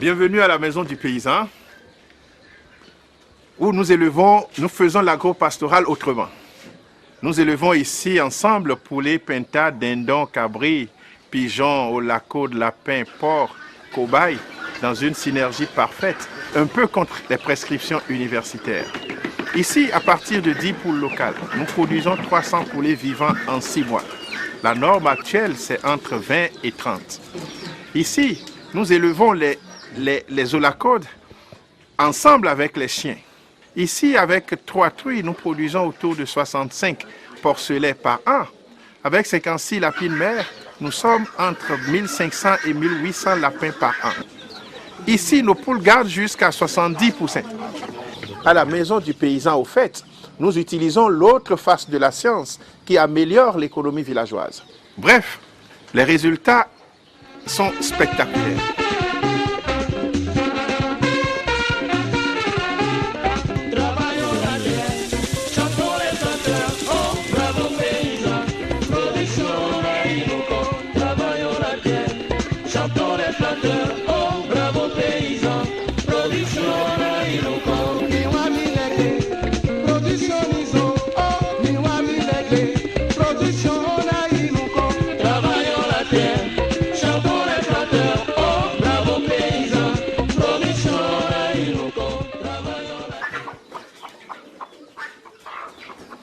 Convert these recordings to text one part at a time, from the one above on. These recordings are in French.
Bienvenue à la maison du paysan, où nous faisons l'agro-pastoral autrement. Nous élevons ici ensemble poulets, pintades, dindons, cabris, pigeons, holacaudes, lapins, porcs, cobayes, dans une synergie parfaite, un peu contre les prescriptions universitaires. Ici, à partir de 10 poules locales, nous produisons 300 poulets vivants en 6 mois. La norme actuelle, c'est entre 20 et 30. Ici, nous élevons les holacaudes ensemble avec les chiens. Ici, avec 3 truies, nous produisons autour de 65 porcelets par an. Avec 56 lapines mères, nous sommes entre 1500 et 1800 lapins par an. Ici, nos poules gardent jusqu'à 70%. À la maison du paysan, au fait, nous utilisons l'autre face de la science qui améliore l'économie villageoise. Bref, les résultats sont spectaculaires.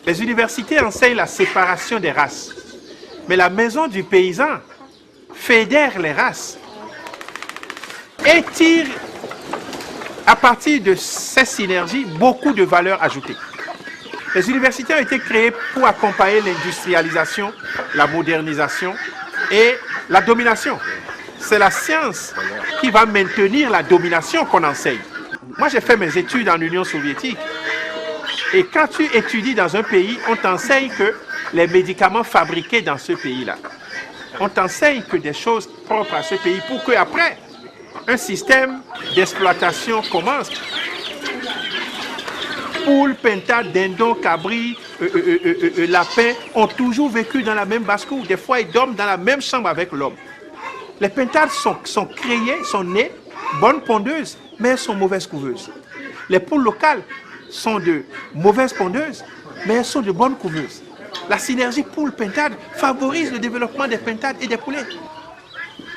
Les universités enseignent la séparation des races, mais la maison du paysan fédère les races et tire à partir de ces synergies beaucoup de valeur ajoutée. Les universités ont été créées pour accompagner l'industrialisation, la modernisation et la domination. C'est la science qui va maintenir la domination qu'on enseigne. Moi, j'ai fait mes études en Union soviétique. Et quand tu étudies dans un pays, on t'enseigne que les médicaments fabriqués dans ce pays-là, on t'enseigne que des choses propres à ce pays pour qu'après, un système d'exploitation commence. Poules, pintades, dindons, cabris, lapins ont toujours vécu dans la même basse-cour. Des fois, ils dorment dans la même chambre avec l'homme. Les pintades sont créées, sont nées, bonnes pondeuses, mais elles sont mauvaises couveuses. Les poules locales sont de mauvaises pondeuses, mais elles sont de bonnes couveuses. La synergie poule-pintade favorise le développement des pintades et des poulets,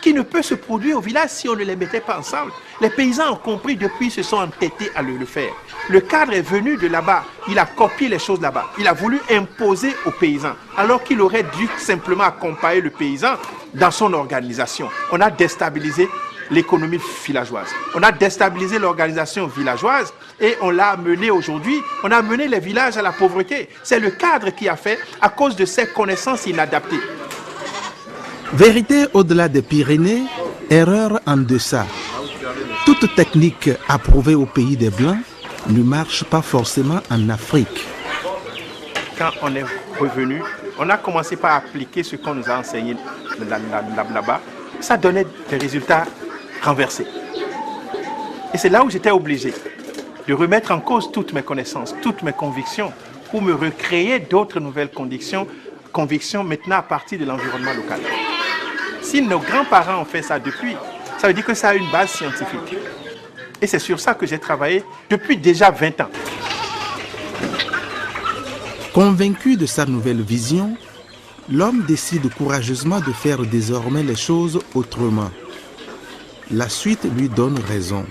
qui ne peut se produire au village si on ne les mettait pas ensemble. Les paysans ont compris depuis, se sont entêtés à le faire. Le cadre est venu de là-bas, il a copié les choses là-bas. Il a voulu imposer aux paysans, alors qu'il aurait dû simplement accompagner le paysan dans son organisation. On a déstabilisé l'économie villageoise. On a déstabilisé l'organisation villageoise et on l'a amené aujourd'hui, on a amené les villages à la pauvreté. C'est le cadre qui a fait à cause de ces connaissances inadaptées. Vérité au-delà des Pyrénées, erreur en deçà. Toute technique approuvée au pays des Blancs ne marche pas forcément en Afrique. Quand on est revenu, on a commencé par appliquer ce qu'on nous a enseigné là-bas. Ça donnait des résultats renversés. Et c'est là où j'étais obligé de remettre en cause toutes mes connaissances, toutes mes convictions, pour me recréer d'autres nouvelles convictions maintenant à partir de l'environnement local. Si nos grands-parents ont fait ça depuis, ça veut dire que ça a une base scientifique. Et c'est sur ça que j'ai travaillé depuis déjà 20 ans. Convaincu de sa nouvelle vision, l'homme décide courageusement de faire désormais les choses autrement. La suite lui donne raison.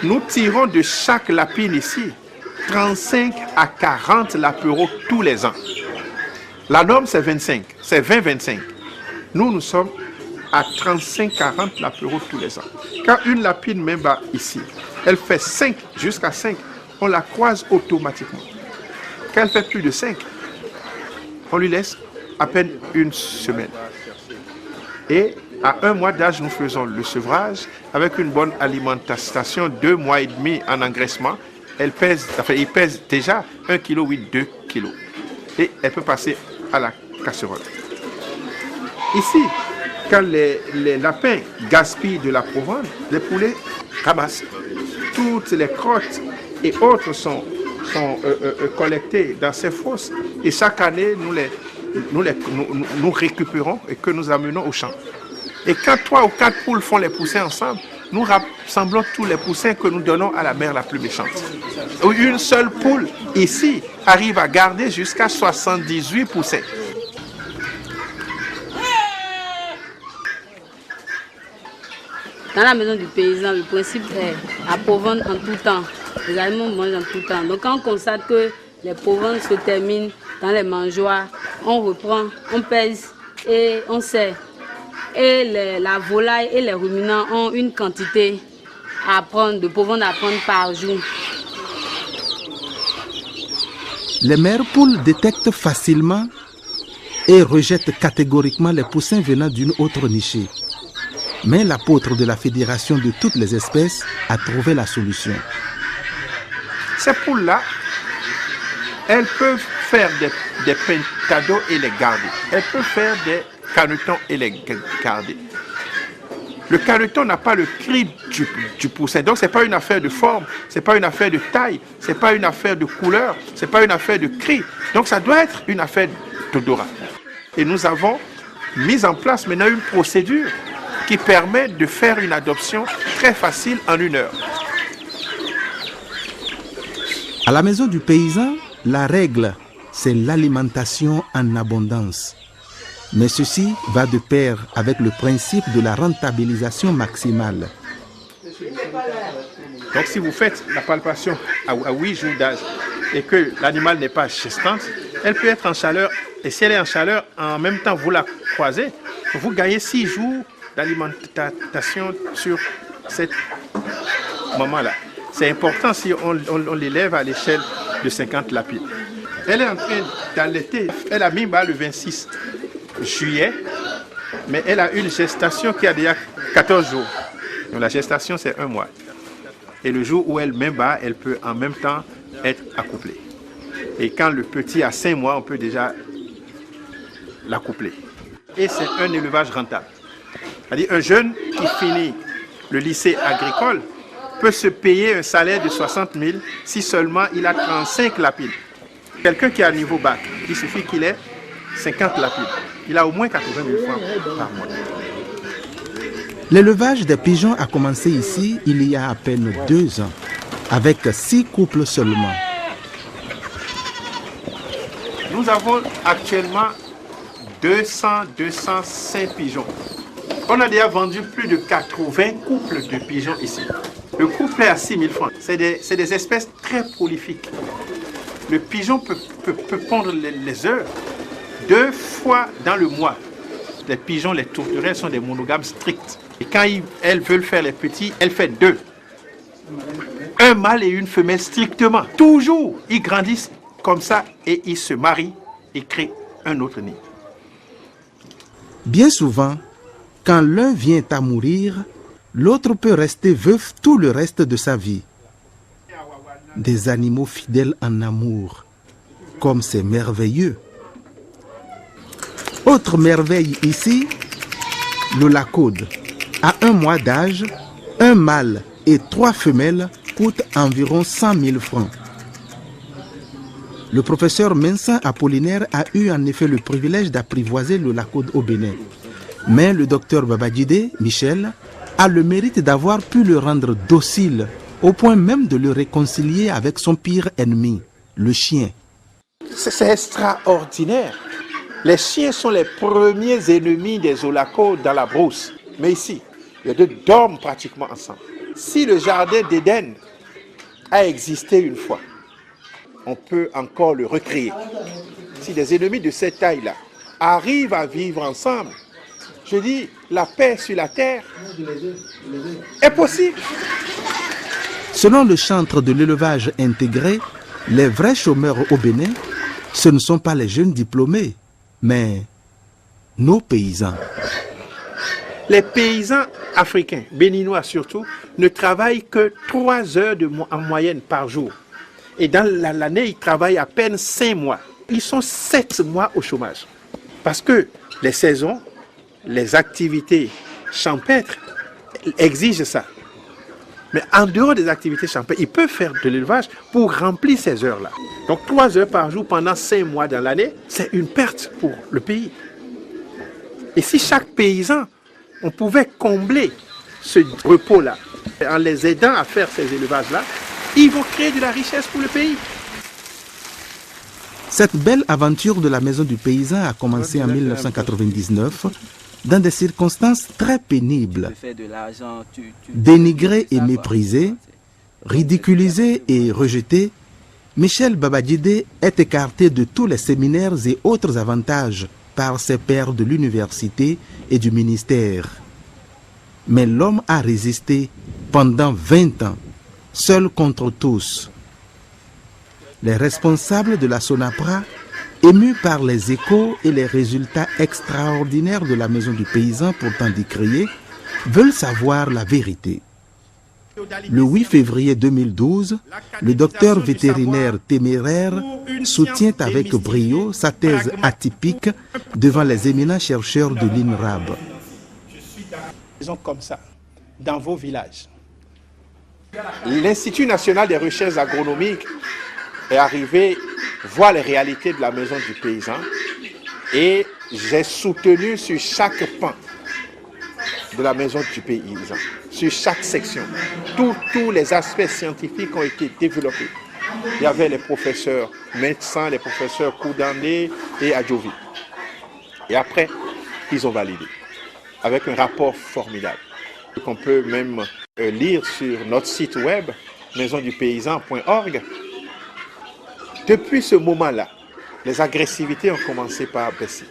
Nous tirons de chaque lapine ici 35 à 40 lapereaux tous les ans. La norme, c'est 25, c'est 20-25. Nous sommes à 35-40 lapereaux tous les ans. Quand une lapine même va ici, elle fait 5 jusqu'à 5, on la croise automatiquement. Quand elle fait plus de 5, on lui laisse à peine une semaine. Et à 1 mois d'âge, nous faisons le sevrage avec une bonne alimentation, 2 mois et demi en engraissement. Il pèse déjà 1,8 kg, 2 kg. Et elle peut passer à la casserole. Ici, quand les lapins gaspillent de la provende, les poulets ramassent. Toutes les crottes et autres sont collectées dans ces fosses. Et chaque année, nous récupérons et que nous amenons au champ. Et quand 3 ou 4 poules font les poussées ensemble, nous rassemblons tous les poussins que nous donnons à la mère la plus méchante. Une seule poule ici arrive à garder jusqu'à 78 poussins. Dans la maison du paysan, le principe est à provendre en tout temps. Les animaux mangent en tout temps. Donc quand on constate que les proventes se terminent dans les mangeoires, on reprend, on pèse et on sert. Et la volaille et les ruminants ont une quantité à prendre, de proventes à prendre par jour. Les mères poules détectent facilement et rejettent catégoriquement les poussins venant d'une autre nichée. Mais l'apôtre de la Fédération de toutes les espèces a trouvé la solution. Ces poules-là, elles peuvent faire des pentados et les garder. Elles peuvent faire des canetons et les garder. Le caneton n'a pas le cri du poussin. Donc, ce n'est pas une affaire de forme, ce n'est pas une affaire de taille, ce n'est pas une affaire de couleur, ce n'est pas une affaire de cri. Donc, ça doit être une affaire d'odorat. Et nous avons mis en place maintenant une procédure qui permet de faire une adoption très facile en 1 heure. À la maison du paysan, la règle, c'est l'alimentation en abondance. Mais ceci va de pair avec le principe de la rentabilisation maximale. Donc si vous faites la palpation à 8 jours d'âge et que l'animal n'est pas gestante, elle peut être en chaleur. Et si elle est en chaleur, en même temps vous la croisez, vous gagnez 6 jours d'alimentation sur cette maman-là. C'est important si on l'élève à l'échelle de 50 lapides. Elle est en train d'allaiter. Elle a mis bas le 26 juillet, mais elle a une gestation qui a déjà 14 jours. Donc la gestation, c'est 1 mois. Et le jour où elle met bas, elle peut en même temps être accouplée. Et quand le petit a 5 mois, on peut déjà l'accoupler. Et c'est un élevage rentable. C'est-à-dire un jeune qui finit le lycée agricole peut se payer un salaire de 60 000 si seulement il a 35 lapides. Quelqu'un qui a un niveau bac, il suffit qu'il ait 50 lapides. Il a au moins 80 000 francs par mois. L'élevage des pigeons a commencé ici il y a à peine 2 ans, avec 6 couples seulement. Nous avons actuellement 205 pigeons. On a déjà vendu plus de 80 couples de pigeons ici. Le couple est à 6 000 francs. C'est des espèces très prolifiques. Le pigeon peut pondre les œufs 2 fois dans le mois. Les pigeons, les tourterelles sont des monogames stricts. Et quand elles veulent faire les petits, elles font 2. Un mâle et une femelle strictement. Toujours, ils grandissent comme ça et ils se marient et créent un autre nid. Bien souvent, quand l'un vient à mourir, l'autre peut rester veuf tout le reste de sa vie. Des animaux fidèles en amour, comme c'est merveilleux. Autre merveille ici, le lacode. À 1 mois d'âge, un mâle et 3 femelles coûtent environ 100 000 francs. Le professeur Mensa Apollinaire a eu en effet le privilège d'apprivoiser le lacode au Bénin. Mais le docteur Babadjide, Michel, a le mérite d'avoir pu le rendre docile, au point même de le réconcilier avec son pire ennemi, le chien. C'est extraordinaire. Les chiens sont les premiers ennemis des olacodes dans la brousse. Mais ici, les deux dorment pratiquement ensemble. Si le jardin d'Éden a existé une fois, on peut encore le recréer. Si des ennemis de cette taille-là arrivent à vivre ensemble, je dis, la paix sur la terre est possible. Selon le chantre de l'élevage intégré, les vrais chômeurs au Bénin, ce ne sont pas les jeunes diplômés, mais nos paysans. Les paysans africains, béninois surtout, ne travaillent que 3 heures en moyenne par jour. Et dans l'année, ils travaillent à peine 5 mois. Ils sont 7 mois au chômage. Parce que les saisons, les activités champêtres exigent ça. Mais en dehors des activités champêtres, ils peuvent faire de l'élevage pour remplir ces heures-là. Donc 3 heures par jour pendant 5 mois dans l'année, c'est une perte pour le pays. Et si chaque paysan, on pouvait combler ce repos-là, en les aidant à faire ces élevages-là, ils vont créer de la richesse pour le pays. Cette belle aventure de la maison du paysan a commencé en 1999 dans des circonstances très pénibles. Dénigré et méprisé, ridiculisé et rejeté, Michel Babadjidé est écarté de tous les séminaires et autres avantages par ses pairs de l'université et du ministère. Mais l'homme a résisté pendant 20 ans, seul contre tous. Les responsables de la SONAPRA, émus par les échos et les résultats extraordinaires de la maison du paysan pourtant décriée, veulent savoir la vérité. Le 8 février 2012, le docteur vétérinaire téméraire soutient avec brio sa thèse atypique devant les éminents chercheurs de l'INRAB. Comme ça, dans vos villages. L'Institut national des recherches agronomiques est arrivé voir les réalités de la maison du paysan et j'ai soutenu sur chaque pan de la maison du paysan, sur chaque section. Tous les aspects scientifiques ont été développés. Il y avait les professeurs médecins, les professeurs Koudandé et Adjovi. Et après, ils ont validé avec un rapport formidable qu'on peut même lire sur notre site web maisondupaysan.org. Depuis ce moment-là, les agressivités ont commencé par baisser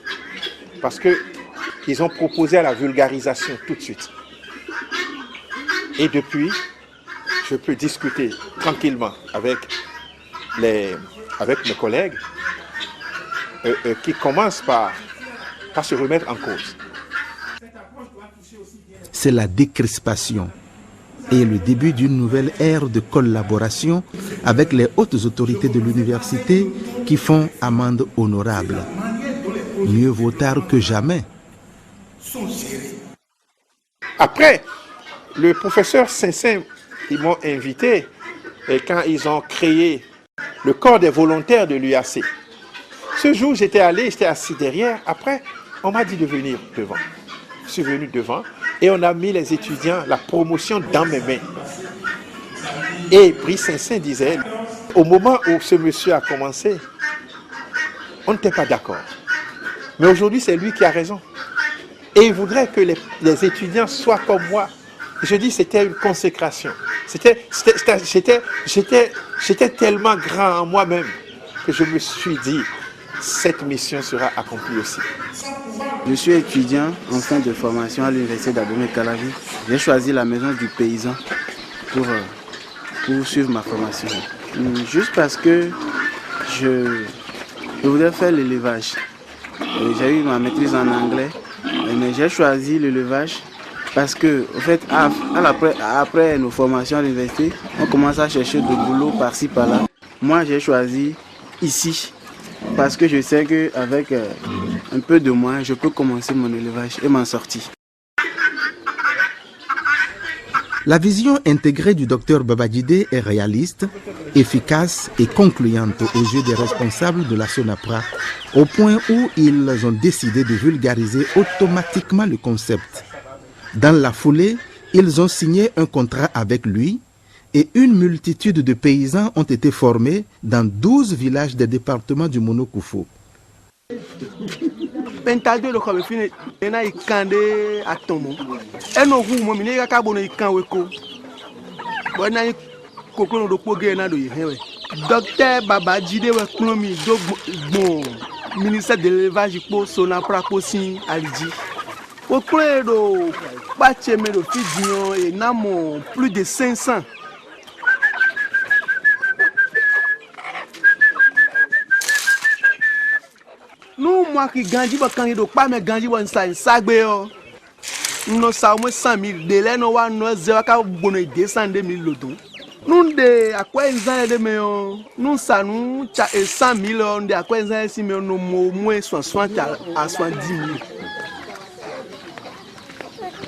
parce qu'ils ont proposé à la vulgarisation tout de suite. Et depuis, je peux discuter tranquillement avec mes collègues qui commencent par se remettre en cause. C'est la décrispation et le début d'une nouvelle ère de collaboration avec les hautes autorités de l'université qui font amende honorable. Mieux vaut tard que jamais. Après, le professeur Saint-Saint, ils m'ont invité et quand ils ont créé le corps des volontaires de l'UAC. Ce jour, j'étais assis derrière. Après, on m'a dit de venir devant. Je suis venu devant et on a mis les étudiants, la promotion dans mes mains. Et Brice Saint-Saint disait, au moment où ce monsieur a commencé, on n'était pas d'accord. Mais aujourd'hui, c'est lui qui a raison. Et il voudrait que les étudiants soient comme moi. Je dis, c'était une consécration. J'étais tellement grand en moi-même que je me suis dit, cette mission sera accomplie aussi. Je suis étudiant en fin de formation à l'université d'Abomey-Calavi. J'ai choisi la maison du paysan pour suivre ma formation. Juste parce que je voudrais faire l'élevage. J'ai eu ma maîtrise en anglais, mais j'ai choisi l'élevage parce que, en fait, après nos formations à l'université, on commence à chercher du boulot par-ci par-là. Moi, j'ai choisi ici parce que je sais qu'avec un peu de moyens, je peux commencer mon élevage et m'en sortir. La vision intégrée du docteur Babadjidé est réaliste, efficace et concluante aux yeux des responsables de la SONAPRA, au point où ils ont décidé de vulgariser automatiquement le concept. Dans la foulée, ils ont signé un contrat avec lui et une multitude de paysans ont été formés dans 12 villages des départements du Mono-Koufou. Pentado lo ko be fini ena ikande atomo eno hu mo mi ne ka bono ikan we ko bo na ni kokoro do poge na do yewe docteur Babadjidé we klomi do bon ministère de l'élevage po SONAPRA po sin aliji o do pa cheme do fidion et namo plus de 500. Nous, moi qui gagne, quand il pas me gagne, on s'en sagbe. Nous sommes 100 000 délais, nous avons 200 000 loto. Nous de à quoi ils ont aidé nous ça nous 100 000 de à quoi ils ont aidé nous moins 60 à 70 000.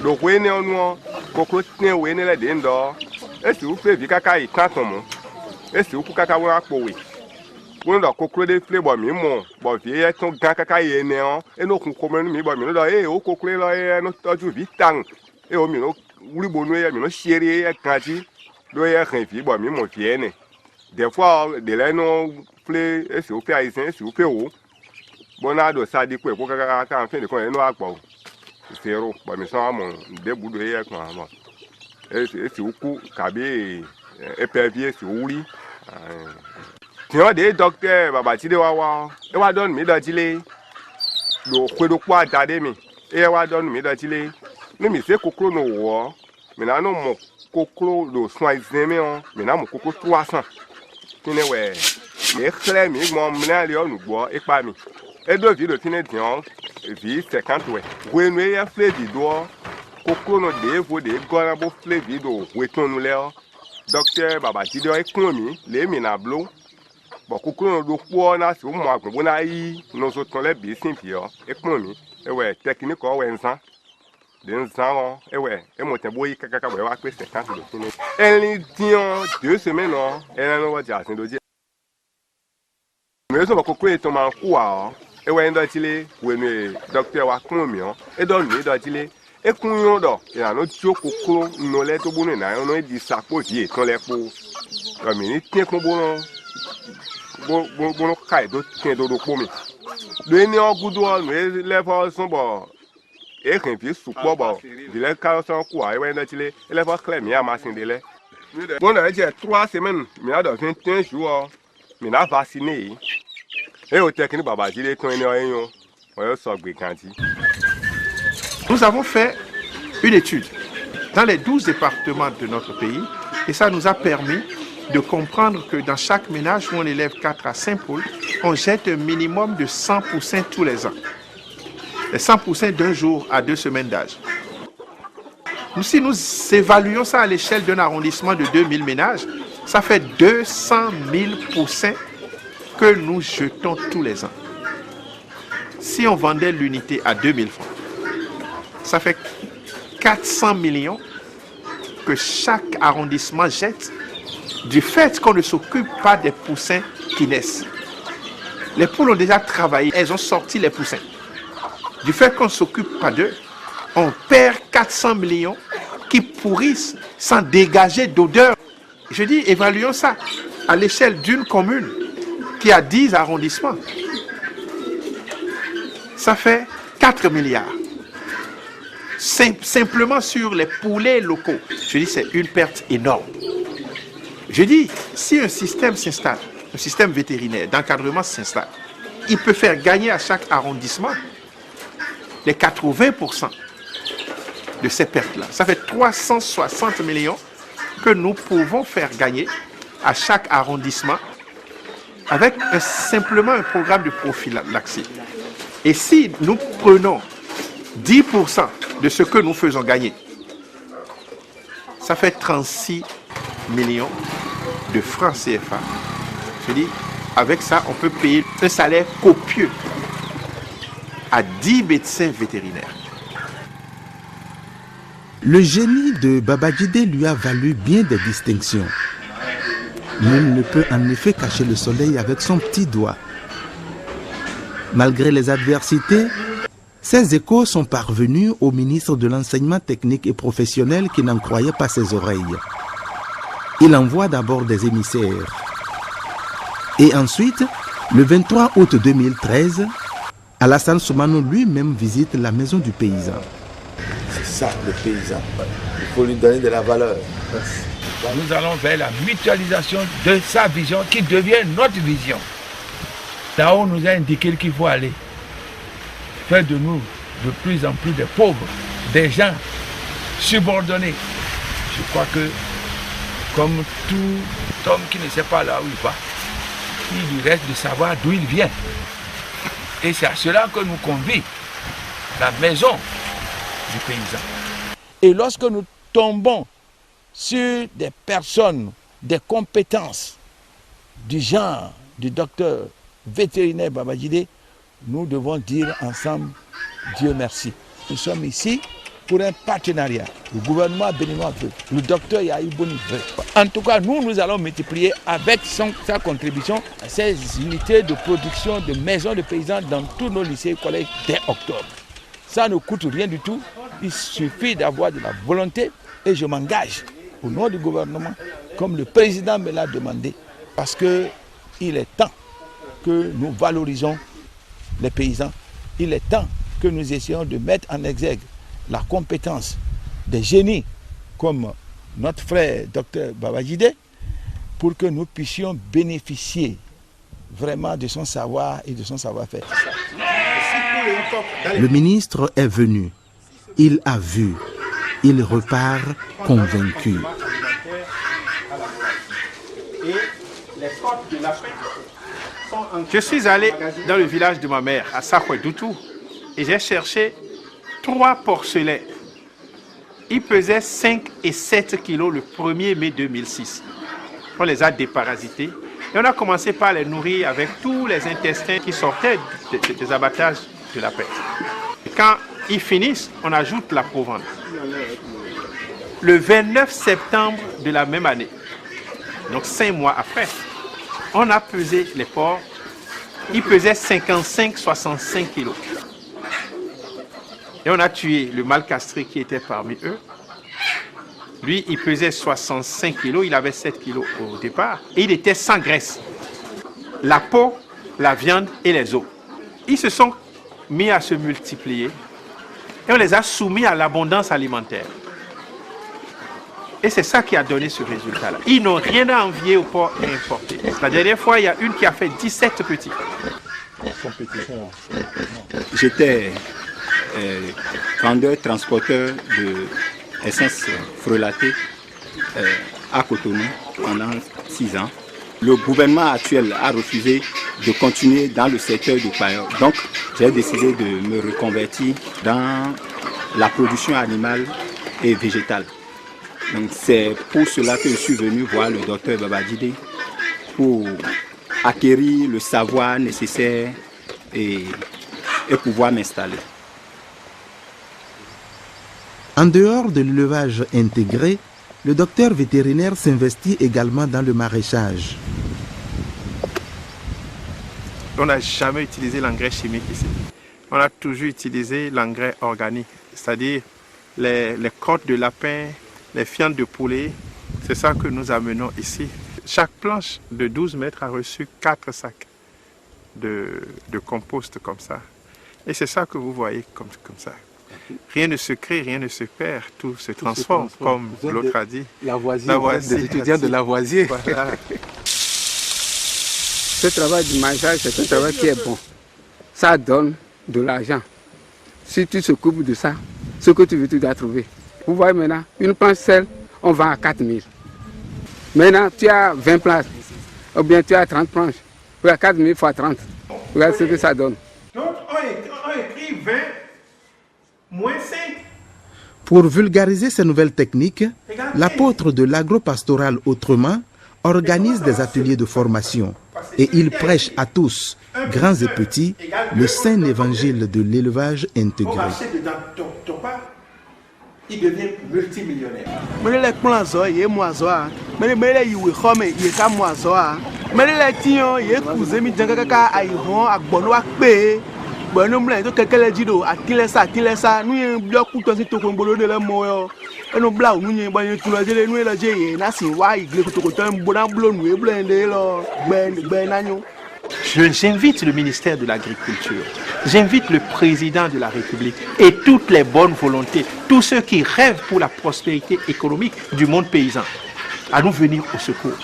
Donc oui, nous cocotte oui ne la dendo. Est-ce que vous pouvez vivre caca et tant mon? Est-ce que vous pouvez caca voir pour oui? Pour nous cocotte des fleurs bon mimo bon vieux ton grand caca et néon et nous comprendre mi bon mi là et au cocotte là et nous toujours vite tang et au mino wuli bonu ya mi no chéri ya kanti do ya khan fi bo mi mo fi ene des fois de la no play e se o pe aisen se o pe o bona do sa di ko ka fin de ko no apo zero bo mi so mo de budo ya kan mo e se o ku kabe e pe vie se o wuli tiyan de docteur Babajide wa e wa don mi do jile lo kwedo kwa atade mi e wa don mi do jile ni mi se kokro no wo mi na no mo kokro lo soin zeme on mi na mo kokro 300 kini we le khle mi mo mna le onu gbo ipa mi e do vi lo tini dion vi 50 we gwenu e fle vi do kokro no de vo de gora bo fle vi do we tonu le o docteur Babajide e kun mi le mi na blo bo kokro no do po na si o mo agbon bo na yi no so ton le bi sin fi o e kun mi e we technique o we nsan de nsan e we e mo tembo yi kaka we wa pe 50 lo tini en dion 2 semaines o e na no wa ja sin do je me so ba kokro e to ma ku a o e we ndo chile we ni docteur wa kun mi o e do ni do chile e kun yo do ya no ti o kokro no le to bu ni na no di sapo di e ton le po o mi ni tin kun bo no bo no kai do tin do po mi do ni o gudu o le fo sun bo e kan fi supo bo di le ka so ku a e we ndo chile e le fo clear mi a ma sin de le bon na je 3 semaines mi a do 21 jours mi na vacciné et au technique Babajide ton ene oyin o yo so gbe kanti. Nous avons fait une étude dans les 12 départements de notre pays et ça nous a permis de comprendre que dans chaque ménage où on élève 4 à 5 poules, on jette un minimum de 100 poussins tous les ans. Les 100 poussins d'un jour à 2 semaines d'âge. Si nous évaluons ça à l'échelle d'un arrondissement de 2000 ménages, ça fait 200 000 poussins que nous jetons tous les ans. Si on vendait l'unité à 2000 francs, ça fait 400 millions que chaque arrondissement jette du fait qu'on ne s'occupe pas des poussins qui naissent. Les poules ont déjà travaillé, elles ont sorti les poussins. Du fait qu'on ne s'occupe pas d'eux, on perd 400 millions qui pourrissent sans dégager d'odeur. Je dis, évaluons ça à l'échelle d'une commune qui a 10 arrondissements. Ça fait 4 milliards. Simplement sur les poulets locaux. Je dis, c'est une perte énorme. Je dis, si un système s'installe, un système vétérinaire d'encadrement s'installe, il peut faire gagner à chaque arrondissement les 80% de ces pertes-là. Ça fait 360 millions que nous pouvons faire gagner à chaque arrondissement avec simplement un programme de prophylaxie. Et si nous prenons 10% de ce que nous faisons gagner, ça fait 36 millions de francs CFA. Je dis, avec ça, on peut payer un salaire copieux à 10 médecins vétérinaires. Le génie de Babajide lui a valu bien des distinctions. Nul ne peut en effet cacher le soleil avec son petit doigt. Malgré les adversités, ces échos sont parvenus au ministre de l'Enseignement technique et professionnel qui n'en croyait pas ses oreilles. Il envoie d'abord des émissaires. Et ensuite, le 23 août 2013, Alassane Soumano lui-même visite la maison du paysan. C'est ça le paysan. Il faut lui donner de la valeur. Nous allons vers la mutualisation de sa vision qui devient notre vision. Tao nous a indiqué qu'il faut aller. Faire de nous de plus en plus des pauvres, des gens subordonnés. Je crois que, comme tout homme qui ne sait pas là où il va, il lui reste de savoir d'où il vient. Et c'est à cela que nous convie la maison du paysan. Et lorsque nous tombons sur des personnes, des compétences du genre du docteur vétérinaire Babajide, nous devons dire ensemble Dieu merci. Nous sommes ici pour un partenariat. Le gouvernement béninois veut, le docteur Yahibouni veut. En tout cas, nous allons multiplier avec sa contribution à ces unités de production de maisons de paysans dans tous nos lycées et collèges dès octobre. Ça ne coûte rien du tout. Il suffit d'avoir de la volonté Et je m'engage au nom du gouvernement, comme le président me l'a demandé, parce qu'il est temps que nous valorisons les paysans. Il est temps que nous essayons de mettre en exergue la compétence des génies comme notre frère Dr Babajide pour que nous puissions bénéficier vraiment de son savoir et de son savoir-faire. Le ministre est venu, il a vu, il repart convaincu. Je suis allé dans le village de ma mère, à Sakouedoutou, et j'ai cherché 3 porcelets. Ils pesaient 5 et 7 kilos le 1er mai 2006. On les a déparasités et on a commencé par les nourrir avec tous les intestins qui sortaient des abattages de lapin. Quand ils finissent, on ajoute la provende. Le 29 septembre de la même année, donc 5 mois après, on a pesé les porcs. Ils pesaient 55-65 kilos. Et on a tué le mâle castré qui était parmi eux. Lui, il pesait 65 kilos, il avait 7 kilos au départ. Et il était sans graisse. La peau, la viande et les os. Ils se sont mis à se multiplier. Et on les a soumis à l'abondance alimentaire. Et c'est ça qui a donné ce résultat-là. Ils n'ont rien à envier aux porcs importés. La dernière fois, il y a une qui a fait 17 petits. J'étais vendeur, transporteur de essence frelatée à Cotonou pendant 6 ans. Le gouvernement actuel a refusé de continuer dans le secteur du pailleur. Donc, j'ai décidé de me reconvertir dans la production animale et végétale. Donc, c'est pour cela que je suis venu voir le docteur Babajide pour acquérir le savoir nécessaire et pouvoir m'installer. En dehors de l'élevage intégré, le docteur vétérinaire s'investit également dans le maraîchage. On n'a jamais utilisé l'engrais chimique ici. On a toujours utilisé l'engrais organique, c'est-à-dire les crottes de lapin, les fientes de poulet. C'est ça que nous amenons ici. Chaque planche de 12 mètres a reçu 4 sacs de compost comme ça. Et c'est ça que vous voyez comme ça. Rien ne se crée, rien ne se perd, tout se transforme, comme l'autre a dit. Lavoisier, des étudiants de Lavoisier. Voilà. Ce travail du maraîchage, c'est un travail qui est bon. Ça donne de l'argent. Si tu t'occupes de ça, ce que tu veux, tu dois trouver. Vous voyez maintenant, une planche seule, on vend à 4 000. Maintenant, tu as 20 places, ou bien tu as 30 planches. Regarde 4 000 fois 30. Regarde ce que ça donne. Donc, on écrit 20 moins 5. Pour vulgariser ces nouvelles techniques, l'apôtre de l'agropastoral Autrement organise des ateliers de formation et il prêche à tous, grands et petits, le saint évangile de l'élevage intégré. Il devient multimillionnaire. J'invite le ministère de l'Agriculture, j'invite le président de la République et toutes les bonnes volontés, tous ceux qui rêvent pour la prospérité économique du monde paysan, à nous venir au secours.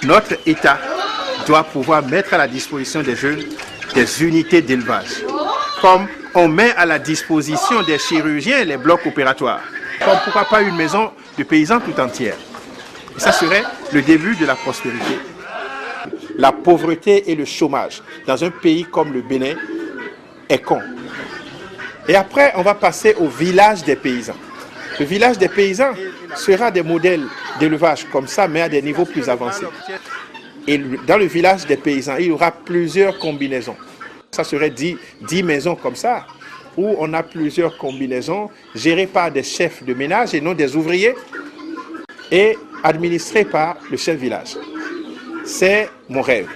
Notre État doit pouvoir mettre à la disposition des jeunes des unités d'élevage, comme on met à la disposition des chirurgiens les blocs opératoires, comme pourquoi pas une maison de paysans tout entière. Et ça serait le début de la prospérité. La pauvreté et le chômage dans un pays comme le Bénin est con. Et après, on va passer au village des paysans. Le village des paysans sera des modèles d'élevage comme ça, mais à des niveaux plus avancés. Et dans le village des paysans, il y aura plusieurs combinaisons. Ça serait 10 maisons comme ça, où on a plusieurs combinaisons gérées par des chefs de ménage et non des ouvriers, et administrées par le chef village. C'est mon rêve.